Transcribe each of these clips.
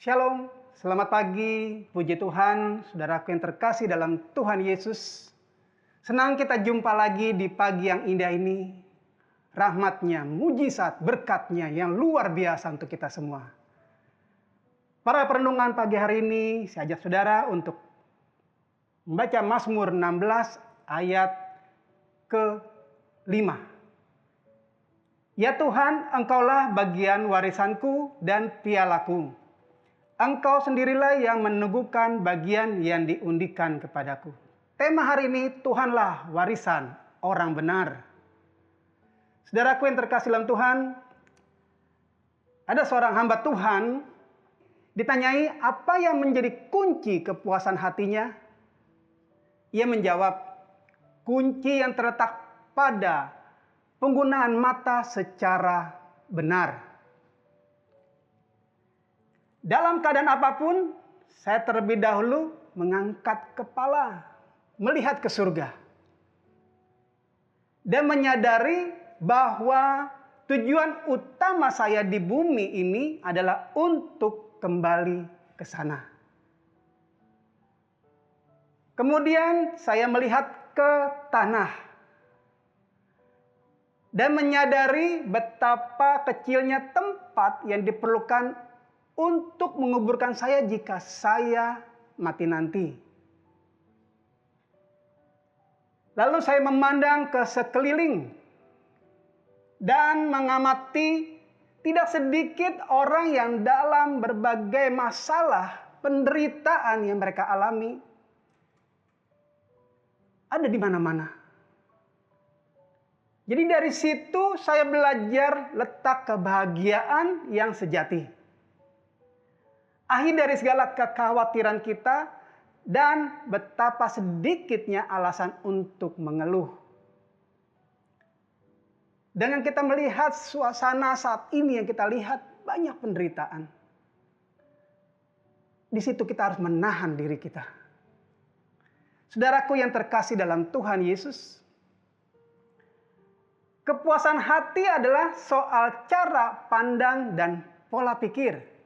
Shalom, selamat pagi, puji Tuhan, saudaraku yang terkasih dalam Tuhan Yesus. Senang kita jumpa lagi di pagi yang indah ini. Rahmatnya, mujizat, berkatnya yang luar biasa untuk kita semua. Para perenungan pagi hari ini, saya ajak saudara untuk membaca Mazmur 16 ayat ke-5. Ya Tuhan, Engkaulah bagian warisanku dan pialaku. Engkau sendirilah yang meneguhkan bagian yang diundikan kepadaku. Tema hari ini, Tuhanlah warisan orang benar. Saudaraku yang terkasih dalam Tuhan, ada seorang hamba Tuhan ditanyai apa yang menjadi kunci kepuasan hatinya. Ia menjawab, kunci yang terletak pada penggunaan mata secara benar. Dalam keadaan apapun, saya terlebih dahulu mengangkat kepala, melihat ke surga. Dan menyadari bahwa tujuan utama saya di bumi ini adalah untuk kembali ke sana. Kemudian saya melihat ke tanah. Dan menyadari betapa kecilnya tempat yang diperlukan untuk menguburkan saya jika saya mati nanti. Lalu saya memandang ke sekeliling dan mengamati tidak sedikit orang yang dalam berbagai masalah, penderitaan yang mereka alami ada di mana-mana. Jadi dari situ saya belajar letak kebahagiaan yang sejati. Akhir dari segala kekhawatiran kita dan betapa sedikitnya alasan untuk mengeluh. Dengan kita melihat suasana saat ini yang kita lihat banyak penderitaan. Di situ kita harus menahan diri kita. Saudaraku yang terkasih dalam Tuhan Yesus, kepuasan hati adalah soal cara pandang dan pola pikir.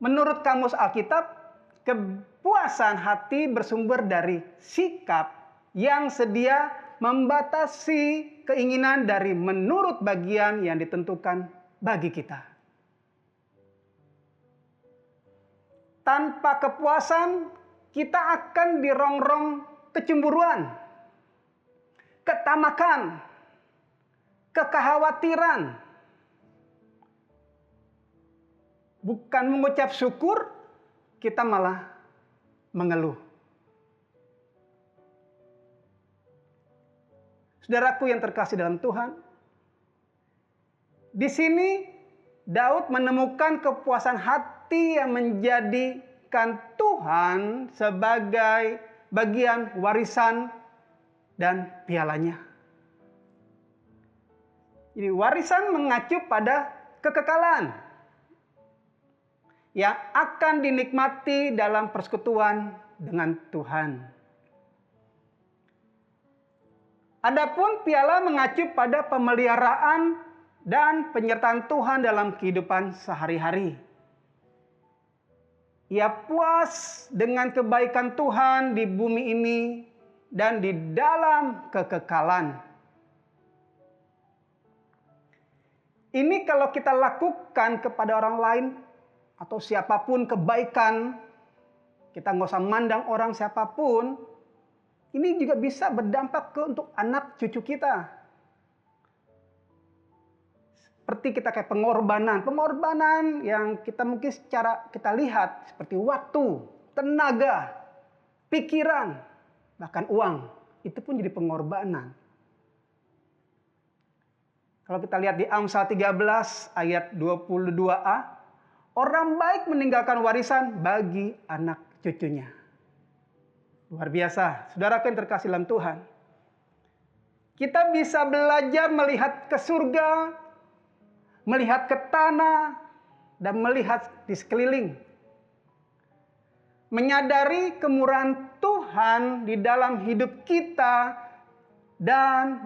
Menurut Kamus Alkitab, kepuasan hati bersumber dari sikap yang sedia membatasi keinginan dari menurut bagian yang ditentukan bagi kita. Tanpa kepuasan, kita akan dirongrong kecemburuan, ketamakan, kekhawatiran. Bukan mengucap syukur, kita malah mengeluh. Saudaraku yang terkasih dalam Tuhan, di sini Daud menemukan kepuasan hati yang menjadikan Tuhan sebagai bagian warisan dan pialanya. Jadi warisan mengacu pada kekekalan yang akan dinikmati dalam persekutuan dengan Tuhan. Adapun piala mengacu pada pemeliharaan dan penyertaan Tuhan dalam kehidupan sehari-hari. Ia puas dengan kebaikan Tuhan di bumi ini dan di dalam kekekalan. Ini kalau kita lakukan kepada orang lain atau siapapun kebaikan, kita nggak usah mandang orang siapapun, ini juga bisa berdampak untuk anak cucu kita. Seperti kita kayak pengorbanan yang kita mungkin secara kita lihat seperti waktu, tenaga, pikiran, bahkan uang, itu pun jadi pengorbanan. Kalau kita lihat di Amsal 13 ayat 22a, orang baik meninggalkan warisan bagi anak cucunya. Luar biasa, saudaraku yang terkasih dalam Tuhan. Kita bisa belajar melihat ke surga, melihat ke tanah, dan melihat di sekeliling. Menyadari kemurahan Tuhan di dalam hidup kita dan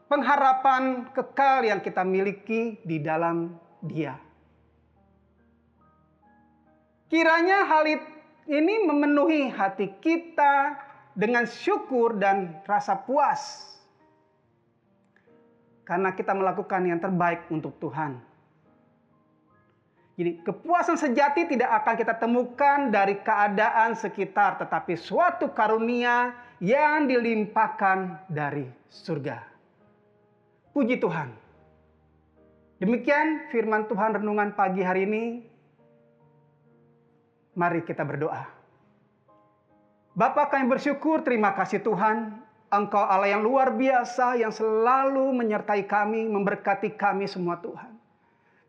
pengharapan kekal yang kita miliki di dalam Dia. Kiranya hal ini memenuhi hati kita dengan syukur dan rasa puas. Karena kita melakukan yang terbaik untuk Tuhan. Jadi kepuasan sejati tidak akan kita temukan dari keadaan sekitar, tetapi suatu karunia yang dilimpahkan dari surga. Puji Tuhan. Demikian firman Tuhan renungan pagi hari ini. Mari kita berdoa. Bapa, kami bersyukur, terima kasih Tuhan. Engkau Allah yang luar biasa, yang selalu menyertai kami, memberkati kami semua Tuhan.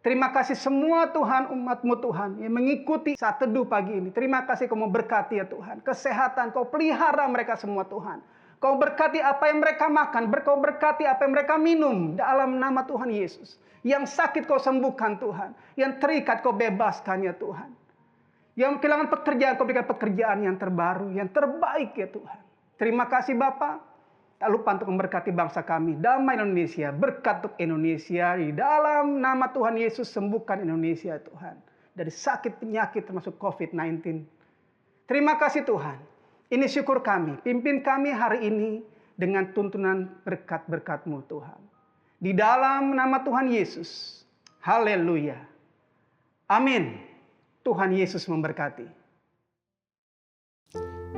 Terima kasih semua Tuhan, umat-Mu Tuhan, yang mengikuti saat teduh pagi ini. Terima kasih Kau memberkati ya Tuhan. Kesehatan, Kau pelihara mereka semua Tuhan. Kau berkati apa yang mereka makan, Kau berkati apa yang mereka minum dalam nama Tuhan Yesus. Yang sakit Kau sembuhkan Tuhan. Yang terikat Kau bebaskan ya Tuhan. Yang kehilangan pekerjaan, Kau berikan pekerjaan yang terbaru, yang terbaik ya Tuhan. Terima kasih Bapa. Tak lupa untuk memberkati bangsa kami. Damai Indonesia, berkat untuk Indonesia. Di dalam nama Tuhan Yesus, sembuhkan Indonesia Tuhan. Dari sakit penyakit termasuk COVID-19. Terima kasih Tuhan. Ini syukur kami. Pimpin kami hari ini dengan tuntunan berkat-berkat-Mu Tuhan. Di dalam nama Tuhan Yesus. Haleluya. Amin. Tuhan Yesus memberkati.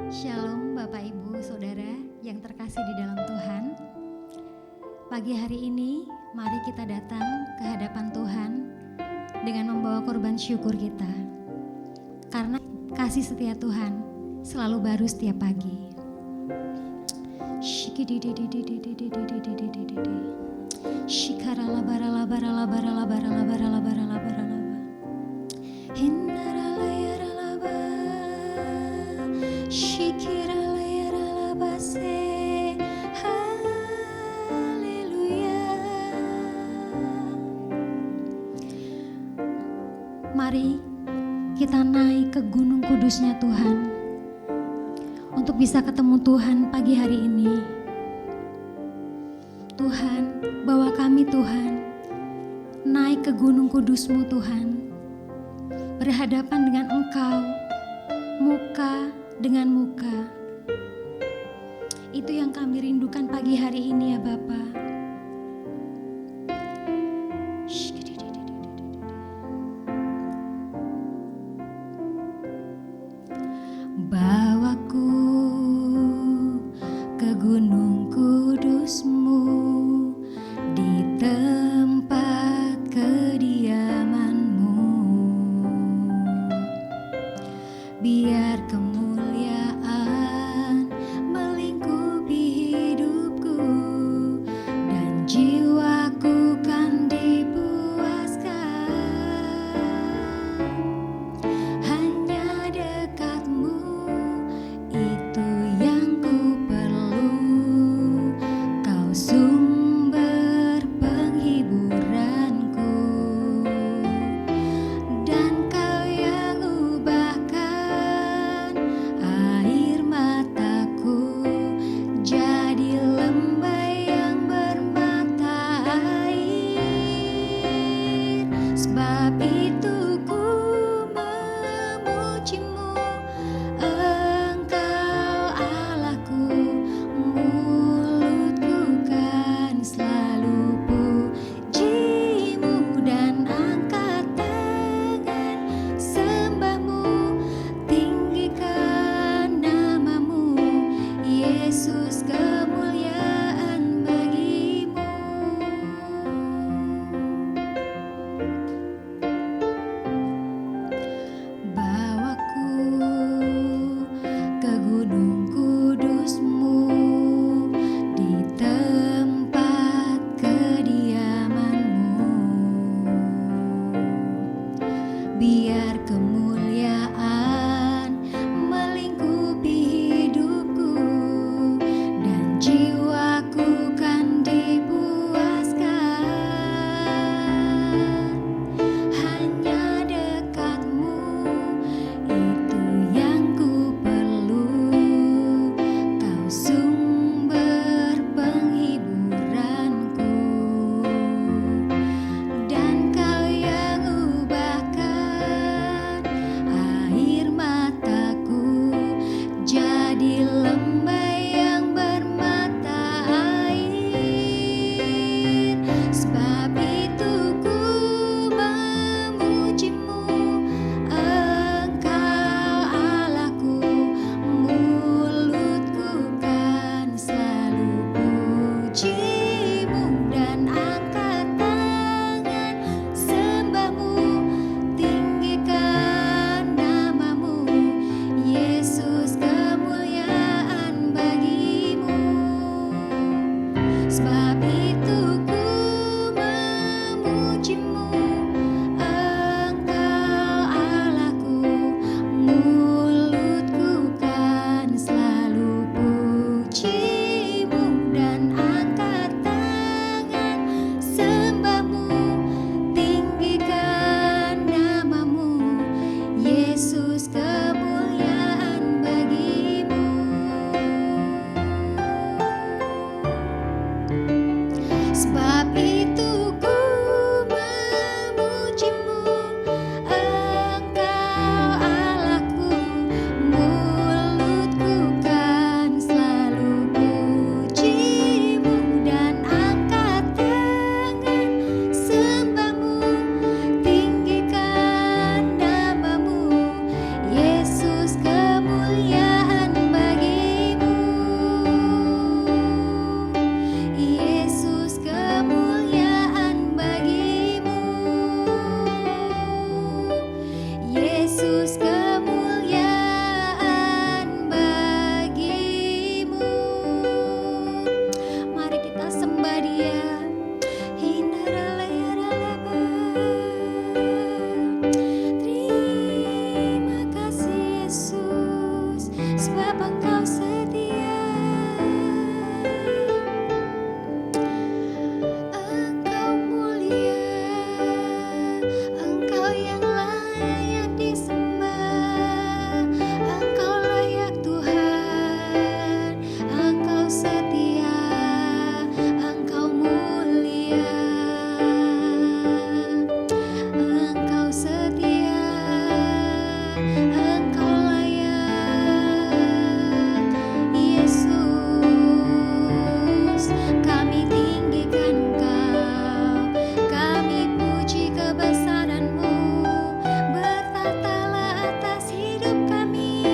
Shalom Bapak Ibu Saudara yang terkasih di dalam Tuhan. Pagi hari ini mari kita datang ke hadapan Tuhan dengan membawa korban syukur kita. Karena kasih setia Tuhan selalu baru setiap pagi. Mari kita naik ke gunung kudusnya Tuhan untuk bisa ketemu Tuhan pagi hari ini. Tuhan, bawa kami Tuhan naik ke gunung kudus-Mu Tuhan, berhadapan dengan Engkau, muka dengan muka. Itu yang kami rindukan pagi hari ini ya Bapa. Bawaku ke gunung kudus-Mu, di tempat kediaman-Mu. Biar kemuliaan melingkupi hidupku dan jiwaku kan dipuaskan. Hanya dekat-Mu itu yang ku perlu. Kau Sebab itu ku memujimu, Engkau Allahku, mulutku kan selalu pujimu dan angkat tangan sembahmu, tinggikan namamu, Yesus, kemuliaan bagimu, Yesus, kemuliaan bagimu, Yesus, kemuliaan bagimu. Mari kita sembah Dia. Hindaralayalalaba. Terima kasih Yesus, sebab Engkau setia. Engkau mulia, Engkau yang layak disembah, Engkau layak Tuhan, Engkau setia, Engkau mulia, Engkau setia, Engkau layak, Yesus. Kami tinggikan Engkau, kami puji kebesaran-Mu, bertatalah atas hidup kami.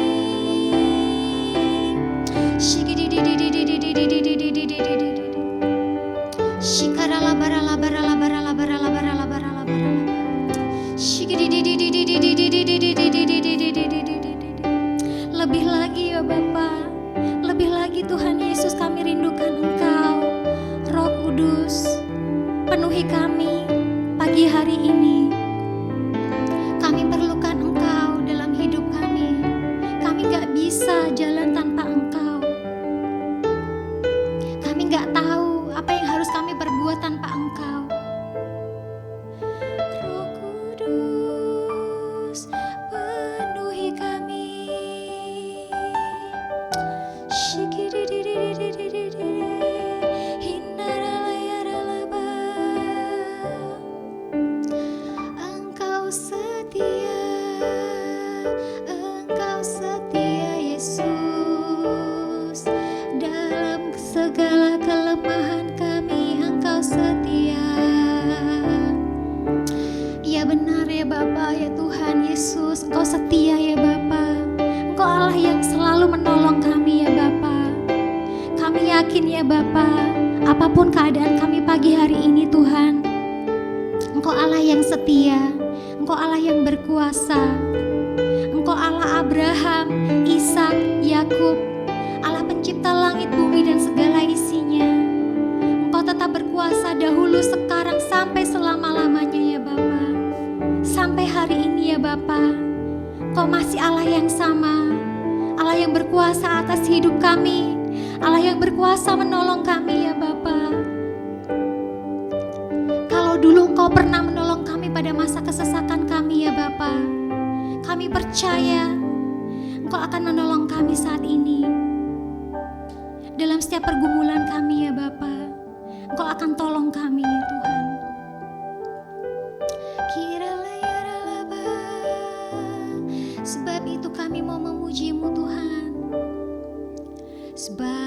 Lebih lagi ya Bapa, lebih lagi Tuhan Yesus, kami rindukan Engkau. Roh Kudus, penuhi kami pagi hari ini. Kami perlukan Engkau dalam hidup kami. Kami gak bisa jalan tanpa Engkau. Kami gak tahu apa yang harus kami perbuat tanpa Engkau. Roh Kudus, penuhi kami. Hindaralayaralaba. Engkau setia, Engkau setia Yesus. Dalam segala kelemahan kami Engkau setia. Ya benar ya Bapa, ya Tuhan Yesus, Engkau setia ya Bapa. Engkau Allah yang selalu menolong kami ya Bapa. Kami yakin ya Bapa, apapun keadaan kami pagi hari ini Tuhan, Engkau Allah yang setia, Engkau Allah yang berkuasa, Engkau Allah Abraham, Ishak, Yakub, Allah pencipta langit, bumi dan segala isinya. Engkau tetap berkuasa dahulu, sekarang, sampai selama-lamanya ya Bapa. Sampai hari ini ya Bapa, Engkau masih Allah yang sama, Allah yang berkuasa atas hidup kami, Allah yang berkuasa menolong kami ya Bapa. Kalau dulu Engkau pernah menolong kami pada masa kesesakan kami ya Bapa, kami percaya Engkau akan menolong kami saat ini. Dalam setiap pergumulan kami ya Bapa, Engkau akan tolong kami ya Tuhan. Kiralayaralaba. Sebab itu kami mau memuji-Mu Tuhan. Sebab